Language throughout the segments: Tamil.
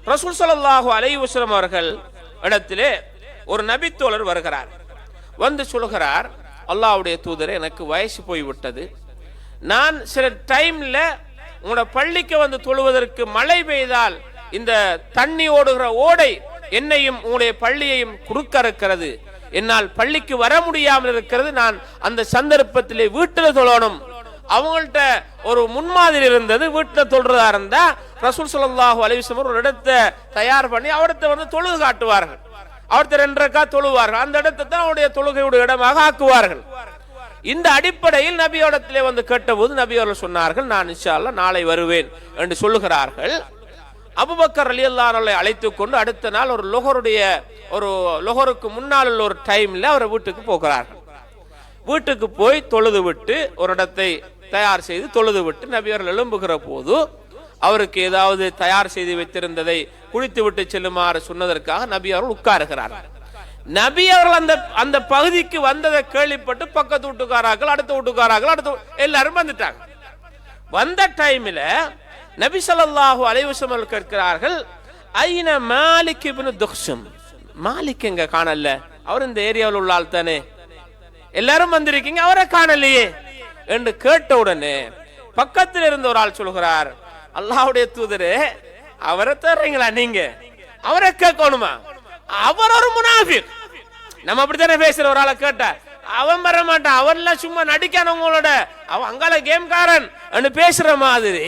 ரசூல் ஸல்லல்லாஹு அலைஹி வஸல்லம் அவர்கள் இடத்திலே ஒரு நபித்தோழர் வருகிறார். வந்து சொல்கிறார், அல்லாஹ்வுடைய தூதரே, எனக்கு வயசு போய்விட்டது, நான் சில டைம்ல உங்களோட பள்ளிக்கு வந்து தொழுவதற்கு மழை பெய்தால் இந்த தண்ணி ஓடுகிற ஓடை என்னையும் உங்களுடைய பள்ளியையும் குறுக்க இருக்கிறது, என்னால் பள்ளிக்கு வர முடியாமல் இருக்கிறது, நான் அந்த சந்தர்ப்பத்திலே வீட்டில் தொழணும். அவங்கள்ட்ட ஒரு முன்மாதிரி இருந்தது, வீட்டில் தொழுறதா இருந்தா ரசூல் ஸல்லல்லாஹு அலைஹி வஸல்லம் ஒரு இடத்தை தயார் பண்ணி அவர்கிட்ட வந்து தொழுது காட்டுவார்கள். அவர்கிட்ட 2 ரக்காத் தொழுவார்கள். அந்த இடத்தை தான் அவருடைய தொழுகையுடைய இடமாக ஆக்குவார்கள். இந்த அடிப்படையில் நபியோடத்திலே வந்து கேட்டபோது நபி அவர்கள் சொன்னார்கள், நான் இன்ஷா அல்லாஹ் நாளை வருவேன் என்று சொல்லுகிறார்கள். அபூபக்கர் ரலியல்லாஹு அன்ஹு அழைத்துக் கொண்டு அடுத்த நாள் ஒரு லொஹருக்கு முன்னால் உள்ள ஒரு டைம்ல அவர் வீட்டுக்கு போகிறார்கள். வீட்டுக்கு போய் தொழுது விட்டு ஒரு இடத்தை தயார் செய்து தொழுது விட்டு நபி அவர்கள் எழும்புகிற போது அவருக்கு ஏதாவது தயார் செய்து வைத்திருந்ததை குடித்து விட்டு செல்லுமாறு சொன்னதற்காக நபி அவர்கள் உட்காருகிறார்கள். நபி அவர்கள் அந்த பகுதிக்கு வந்ததை கேள்விப்பட்டு பக்கத்து வீட்டுக்காராக்கள், அடுத்த வீட்டுக்காராக்கள், எல்லாரும் வந்துட்டாங்க. வந்த டைம்ல நபி ஸல்லல்லாஹு அலைஹி வஸல்லம் கேட்கிறார்கள், ஐன மாலிக் இப்னு துக்ஷும், மாலிக் எங்க காணல, அவர் இந்த ஏரியாவில் உள்ள ஆள் தானே, எல்லாரும் வந்திருக்கீங்க, அவரை காணலையே என்று கேட்ட உடனே பக்கத்தில் இருந்த ஒரு ஆள் சொல்கிறார், அல்லாஹ்வுடைய தூதரே, அவரை தர்றீங்களா நீங்க, அவரை கேட்கணுமா, அவர் ஒரு முனாஃபிக். நம்ம அப்படித்தானே பேசுற ஒரு ஆளை கேட்டா அவன் வர மாட்டான், அவன்லாம் சும்மா நடிக்கானவங்களோட, அவன் அங்கால கேம்காரன் பேசுற மாதிரி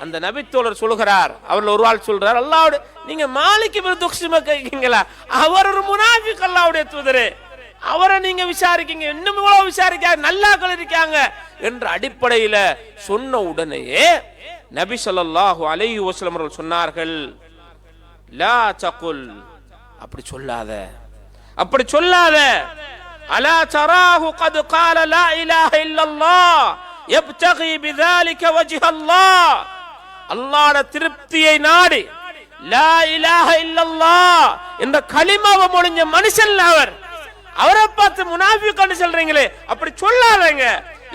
அந்த நபித்தோழர் சொல்கிறார். அவர்ல ஒரு ஆள் சொல்றார், அல்லாஹ்வுடைய, நீங்க மாலிக் இப்னு துக்ஷும கேட்கீங்களா, அவர் ஒரு முனாஃபிக், அல்லாஹ்வுடைய தூதரே, அவரை நீங்க விசாரிக்கீங்க, இன்னும் இவ்வளவு விசாரிக்க நல்லாக்கள் இருக்காங்க என்ற அடிப்படையில சொன்ன உடனேயே நபி ஸல்லல்லாஹு அலைஹி வஸல்லம் அவர்கள் சொன்னார்கள், லா தகுல், அப்படி சொல்லாத, அப்படி சொல்லாத, அலா தராஹு கத் قال லா இலாஹ இல்லல்லாஹ் யப்தகி பிذلك வஜ்ஹ அல்லாஹ், அல்லாஹ்வுடைய திருப்தியை நாடி லா இலாஹ இல்லல்லாஹ் என்ற கலிமாவை மொழிஞ்ச மனுஷன் அவர், அவரை பார்த்து முனாஃபிக்னு சொல்றீங்களே, அப்படி சொல்லாதீங்க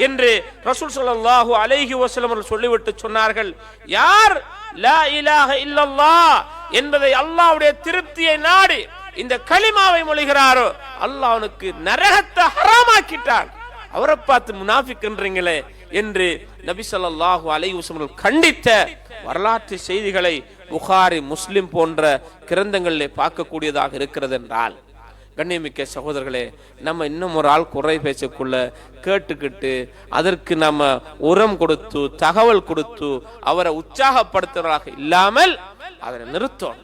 என்று ரசூல் ஸல்லல்லாஹு அலைஹி வஸல்லம் அவர்கள் சொல்லிவிட்டு சொன்னார்கள், யார் லா இலாஹ இல்லல்லாஹ் என்பதை அல்லாஹ்வுடைய திருப்தியை நாடி இந்த கலிமாவை மொழிகிறாரோ அல்லாஹ் அவனுக்கு நரகத்தை ஹராமாக்கிட்டான், அவரை பார்த்து முனாஃபிக்ன்றீங்களே என்று நபி ஸல்லல்லாஹு அலைஹி வஸல்லம் கண்டித்த வரலாற்று செய்திகளை புகாரி, முஸ்லிம் போன்ற கிரந்தங்களிலே பார்க்கக்கூடியதாக இருக்கிறது என்றால், கண்ணியமிக்க சகோதரர்களே, நம்ம இன்னும் ஒரு ஆள் குறை பேசக்குள்ள கேட்டுக்கிட்டு அதற்கு நம்ம உரம் கொடுத்து தகவல் கொடுத்து அவரை உற்சாகப்படுத்துவதாக இல்லாமல் அவரை நிறுத்தணும்.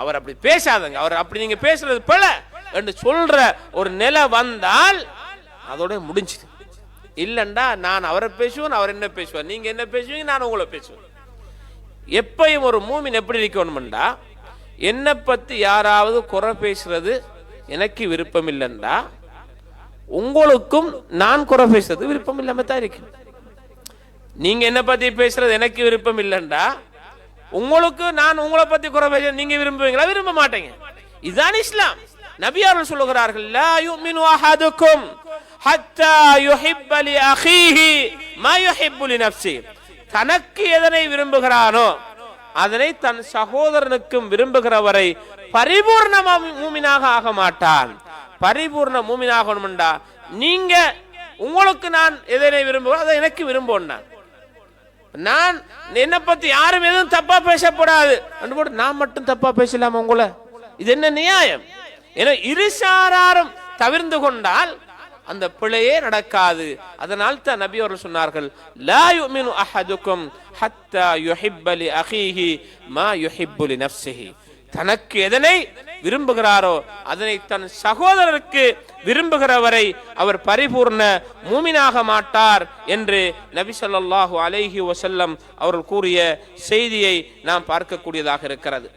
அவர் அப்படி பேசாதங்க, அவர் அப்படி நீங்க பேசுறது பிழை என்று சொல்ற ஒரு நிலை வந்தால் அதோட முடிஞ்சுது. இல்லண்டா நான் அவரை பேசுவேன், அவர் என்ன பேசுவார், நீங்க என்ன பேசுவீங்க, நான் உங்களை பேசுவேன். எப்பயும் ஒரு மூமின் எப்படி இருக்கணும்டா, என்னை பத்தி யாராவது குறை பேசுறது எனக்கு விருப்பம் இல்லைண்டா உங்களுக்கும் நான் குறை பேசுறது விருப்பம் இல்லாம தான் இருக்கு. நீங்க என்ன பத்தி பேசுறது எனக்கு விருப்பம் இல்லைண்டா உங்களுக்கு நான் உங்களை பத்தி குறை பேச நீங்க விரும்புவீங்களா, விரும்ப மாட்டீங்க. இதுதான் இஸ்லாம். நபி அவர்கள் சொல்லுகிறார்கள், லா யுமினு அஹதுக்கும் ஹத்தா யுஹிப்ப லி அஹீஹி மா யுஹிப்பு லி நஃப்ஸி, தனக்கு எதனை விரும்புகிறானோ அதனை தன் சகோதரனுக்கும் விரும்புகிறவரை பரிபூர்ண மூமினாக ஆக மாட்டான். பரிபூர்ண மூமினாகணும்டா நீங்க உங்களுக்கு நான் எதனை விரும்புகிறோம் அதை எனக்கு விரும்புவேன். நான் என்ன பத்தி யாரும் எதுவும் தப்பா பேசக்கூடாது, நான் மட்டும் தப்பா பேசலாமா உங்களை, இது என்ன நியாயம்? ஏன்னா இருசாராரும் தவிர்ந்து கொண்டால் அந்த பிழையே நடக்காது. அதனால் தான் நபி அவர்கள் சொன்னார்கள், லா யுமினு அஹதுக்கும் ஹத்தா யுஹிப்ப லி அஹீஹி மா யுஹிப்பு லி நஃப்ஸிஹி, தனக்கு எதனை விரும்புகிறாரோ அதனை தன் சகோதரருக்கு விரும்புகிறவரை அவர் பரிபூர்ண மூமினாக மாட்டார் என்று நபி ஸல்லல்லாஹு அலைஹி வஸல்லம் அவர்கள் கூறிய செய்தியை நாம் பார்க்கக்கூடியதாக இருக்கிறது.